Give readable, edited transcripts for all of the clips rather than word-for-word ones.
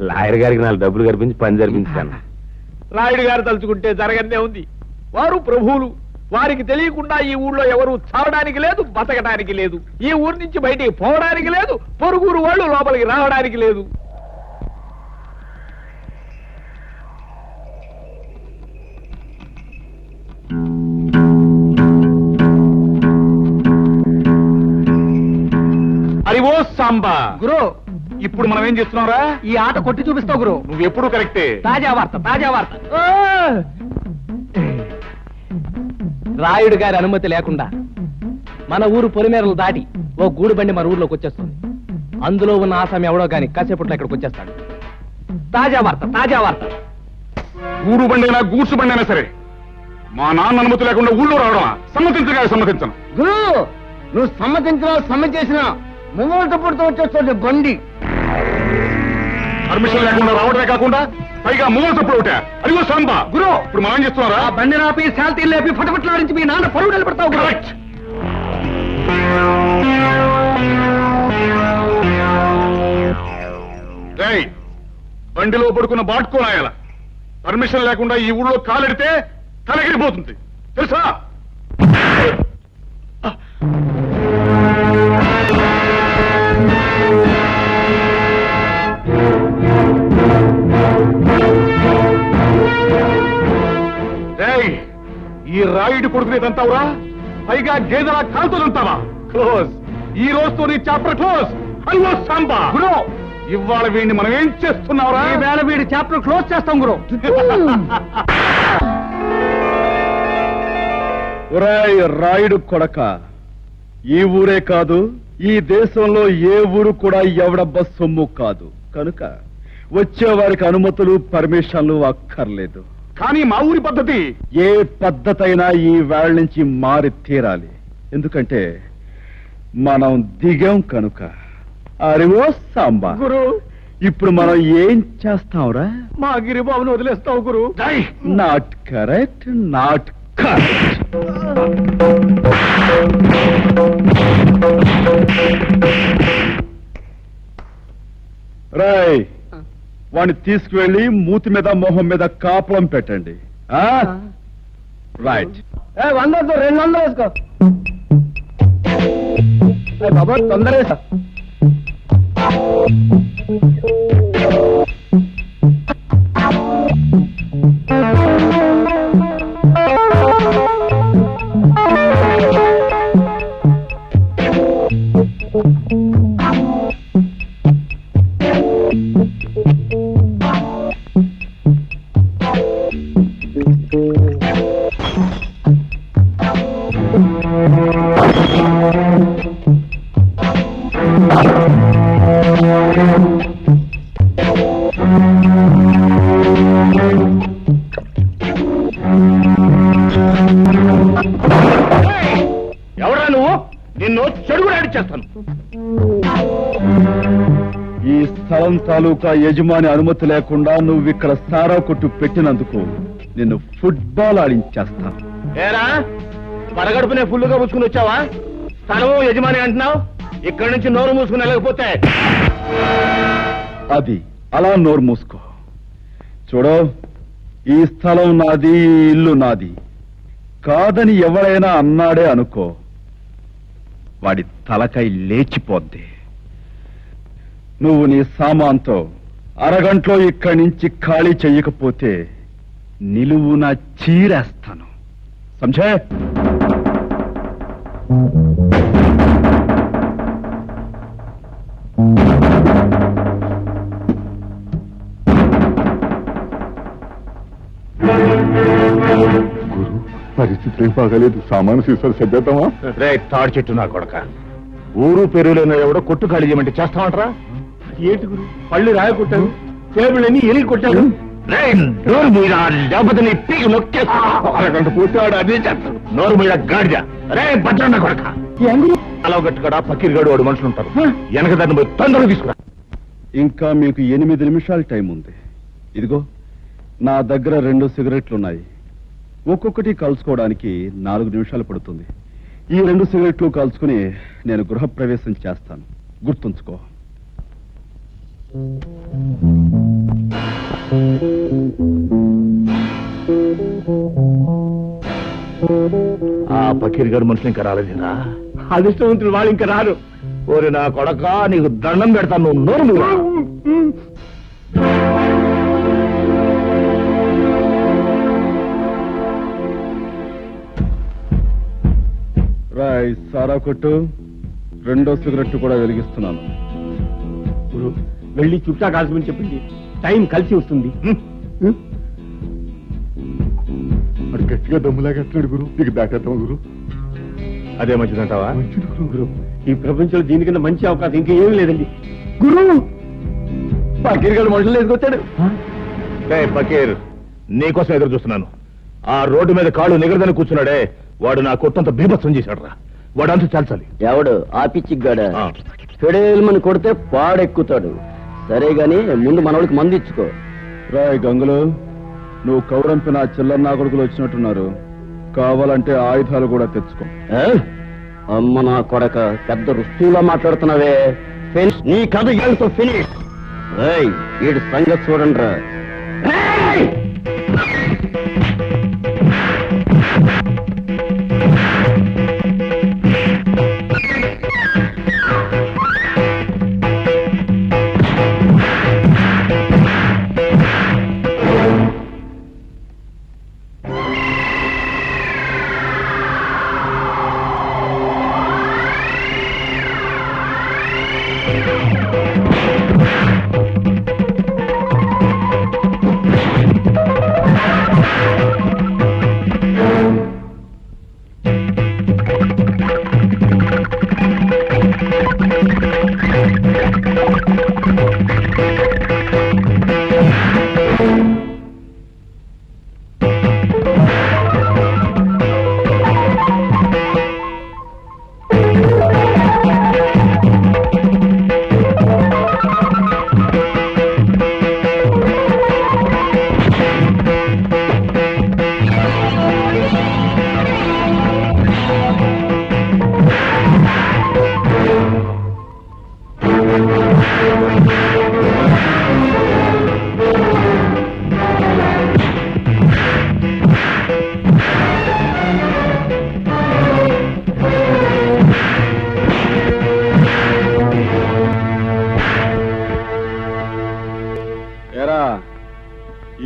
Lawyer గారికి 4 డబ్బులు కనిపించి పని జరిపించాను. రాయుడు గారు తలుచుకుంటే జరగనే ఉంది. వారు ప్రభువులు. వారికి తెలియకుండా ఈ ఊళ్ళో ఎవరు చావడానికి లేదు, బతకడానికి లేదు. ఈ ఊరి నుంచి బయటికి పోవడానికి లేదు, పొరుగురు వాళ్ళు లోపలికి రావడానికి లేదు. అరివో సాంబా గురు, ఇప్పుడు మనం ఏం చేస్తున్నావురా? ఈ ఆట కొట్టి చూపిస్తావు గురు. నువ్వు ఎప్పుడు కరెక్టే. తాజా వార్త, తాజా వార్త. రాయుడు గారి అనుమతి లేకుండా మన ఊరు పొలిమేరలు దాటి ఓ గూడు బండి మన ఊర్లోకి వచ్చేస్తుంది. అందులో ఉన్న ఆసామి ఎవడో గాని కాసేపట్లో ఇక్కడికి వచ్చేస్తాడు. తాజా వార్త, తాజా వార్త. గూడు బండైనా గూడ్సు బండైనా సరే మా నాన్న అనుమతి లేకుండా ఊళ్ళో రావడమా? సమ్మతించగా సమ్మతించను. గురు, నువ్వు సమ్మతించినా సమ్మతించినా మువ్వలతో వచ్చేస్తుంది బండి. పర్మిషన్ లేకుండా రావడమే కాకుండా పైగా మూల తప్పుడు ఒకటే. అదిగో సాంబా గురు, ఇప్పుడు మనం ఏం చేస్తున్నారా? బండి నాపి శాల్తీ లేపి ఫటఫట్లాడించి మీ నాన్న పరువు నిలబెడతావు. కరెక్ట్. బండిలో పడుకున్న బాటుకోనాయాల పర్మిషన్ లేకుండా ఈ ఊళ్ళో కాలెడితే తలగిరిపోతుంది తెలుసా? ఈ రాయుడు కొడుకునే తంతావురా? పైగా గేదెలా కాలుతో తంతావా? క్లోజ్. ఈ రోజుతో నీ చాప్టర్ క్లోజ్. అయ్యో సాంబా గురు, ఇవాళ వీడిని మనం ఏం చేస్తున్నావురా? ఈ వేళ వీడి చాప్టర్ క్లోజ్ చేస్తాం గురు. ఒరేయ్ రాయుడు కొడక, ఈ ఊరే కాదు ఈ దేశంలో ఏ ఊరు కూడా ఎవడబ్బ సొమ్ము కాదు. కనుక వచ్చే వారికి అనుమతులు పర్మిషన్లు అక్కర్లేదు. కానీ మా ఊరి పద్ధతి ఏ పద్ధతి అయినా ఈ వేళ నుంచి మారి తీరాలి. ఎందుకంటే మనం దిగాం కనుక. అరివో సాంబా గురు, ఇప్పుడు మనం ఏం చేస్తాంరా? మా గిరిబాబును వదిలేస్తావు గురు. Not correct, not correct. రాయ్, వాడిని తీసుకువెళ్ళి మూతి మీద మొహం మీద కాపురం పెట్టండి. రైట్. 100 200 వేసుకో బాబా, తొందర వేసా. ఎవరా నువ్వు? నిన్ను చెడుగు చేస్తాను. ఈ స్థలం తాలూకా యజమాని అనుమతి లేకుండా నువ్వు ఇక్కడ సారా కొట్టు పెట్టినందుకు నిన్ను ఫుట్బాల్ ఆడించేస్తాను. ఏరా, పరగడుపునే ఫుల్లుగా పుచ్చుకుని వచ్చావా? స్థలము యజమాని అంటున్నావు. ఇక్కడి నుంచి నోరు మూసుకుని వెళ్ళకపోతే అది అలా నోరు మూసుకో. చూడు, ఈ స్థలం నాది, ఈ ఇల్లు నాది కాదని ఎవరైనా అన్నాడే అనుకో, వాడి తలకై లేచిపోద్ది. నువ్వు నీ సామాన్తో అరగంటలో ఇక్కడి నుంచి ఖాళీ చెయ్యకపోతే నిలువున చీరేస్తాను. సంజయ్, గురు, పరిస్థితి ఏం బాగాలేదు. సామాను సీసాలు సర్దేద్దామా? రే తాడు చెట్టు నా కొడక, ఊరు పెరుగులేని ఎవడో కొట్టు ఖాళీ చేయమంటే చేస్తామంటారా? ఏంటి గురు, పళ్ళు రాయ కొట్టాను, టేబుల్ అని ఎలిగి కొట్టాను. నోరు మీద లేకపోతే నీ పీకి నొక్కేస్తా. అరగంట పూర్తివాడు అదే చేస్తాడు. నోరు మీద గాడిద. రే భద్రన్న కొడక, అలా గట్టుగా పకీర్గాడు వాడు మనుషులు ఉంటారు. వెనక దాన్ని పోయి తొందరగా తీసుకురా. ఇంకా మీకు 8 నిమిషాల టైం ఉంది. ఇదిగో నా దగ్గర 2 సిగరెట్లున్నాయి. ఒక్కొక్కటి కలుసుకోవడానికి 4 నిమిషాలు పడుతుంది. ఈ 2 సిగరెట్లు కాల్చుకుని నేను గృహప్రవేశం చేస్తాను. గుర్తుంచుకో. పకీర్ గారు మనుషులు ఇంకా రాలేదేనా? అదృష్టవంతులు వాళ్ళు ఇంకా రారు. ఓరి నా కొడక, నీకు దండం పెడతాను, నువ్వు నోరు మూయరా. రాయ్ సారా కొట్టు, రెండో సిగరెట్ కూడా వెలిగిస్తున్నాను. గురు, వెళ్ళి చుట్టా కాల్చమని చెప్పింది, టైం కలిసి వస్తుంది. మరి గట్టిగా దమ్ములాగా అంటున్నాడు గురు, నీకు దాటేద్దాం గురు. అదే మంచిదంటావా? మంచిది గురు. గురు, ఈ ప్రపంచంలో దీనికన్నా మంచి అవకాశం ఇంకా ఏమీ లేదండి. గురు, పకీర్ గారు మనుషులు ఎదుకొచ్చాడు. పకీర్, నీకోసం ఎదురు చూస్తున్నాను. ఆ రోడ్డు మీద కాళ్ళు నిగరదని కూర్చున్నాడే, వాడు నా కొట్టంత బీభత్సం చేశాడు రా. వాడు అంతా చాల్చాలి. ఎవడు ఆ పిచ్చిగాడ ఫెడేల్మని కొడితే పాడెక్కుతాడు. సరే గాని ముందు మనోడికి మంది ఇచ్చుకో. రాయ్ గంగులు, నువ్వు కౌరంపిన చిల్లర నా కొడుకులు వచ్చినట్టున్నారు, కావాలంటే ఆయుధాలు కూడా తెచ్చుకో. అమ్మ నా కొడక, పెద్ద రుస్తువులా మాట్లాడుతున్నావే. నీ కథ ఏళ్ళతో ఫినిష్. వీడి సంగతి చూడండి రా.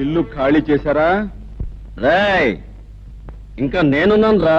ఇల్లు ఖాళీ చేశారా? రేయ్, ఇంకా నేనున్నాను రా.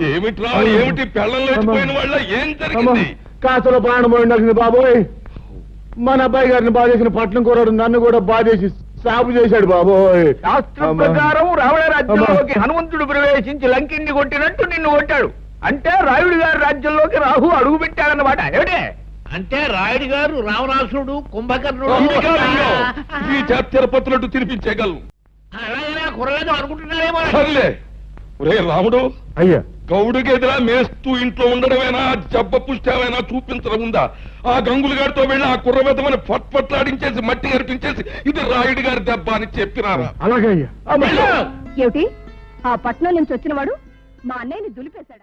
ఏమిట్రా, ఏమిటి పెళ్ళంలో పోయిన వాళ్ళ ఏం జరిగింది? కాసుల ప్రాణం పోయింది బాబోయ్. మన అబ్బాయి గారిని బాధేసిన పట్నం కూరడు నన్ను కూడా బాధేసి సాగు చేశాడు బాబోయ్. శాస్త్రం ప్రకారం రావణ రాజ్యంలోకి హనుమంతుడు ప్రవేశించి లంకిని కొట్టినట్టు నిన్ను కొట్టాడు. అంటే రాయుడు గారి రాజ్యంలోకి రాహు అడుగు పెట్టాడన్నమాట. ఏమిటే అంటే రాయుడు గారు రావణాసుడు కుంభకర్ణుడు ఈ తిరుపతులట్టు తినిపించేయగలను. అలాగే కుర్రలేదు అనుకుంటున్నారేమో. సర్లే ఒరే రాముడు, అయ్యా గౌడుకి ఎదురా మేస్తూ ఇంట్లో ఉండడమేనా, జబ్బ పుష్టమైనా చూపించడం ఉందా? ఆ గంగులు గారితో వెళ్ళి ఆ కుర్రబెద్దమని పట్లాడించేసి మట్టి గరిపించేసి ఇది రాయుడు గారి దెబ్బ అని చెప్పినారా? అలాగే అయ్యా. ఏమిటి ఆ పట్నం నుంచి వచ్చిన వాడు మా అన్నయ్యని దులిపేశాడు.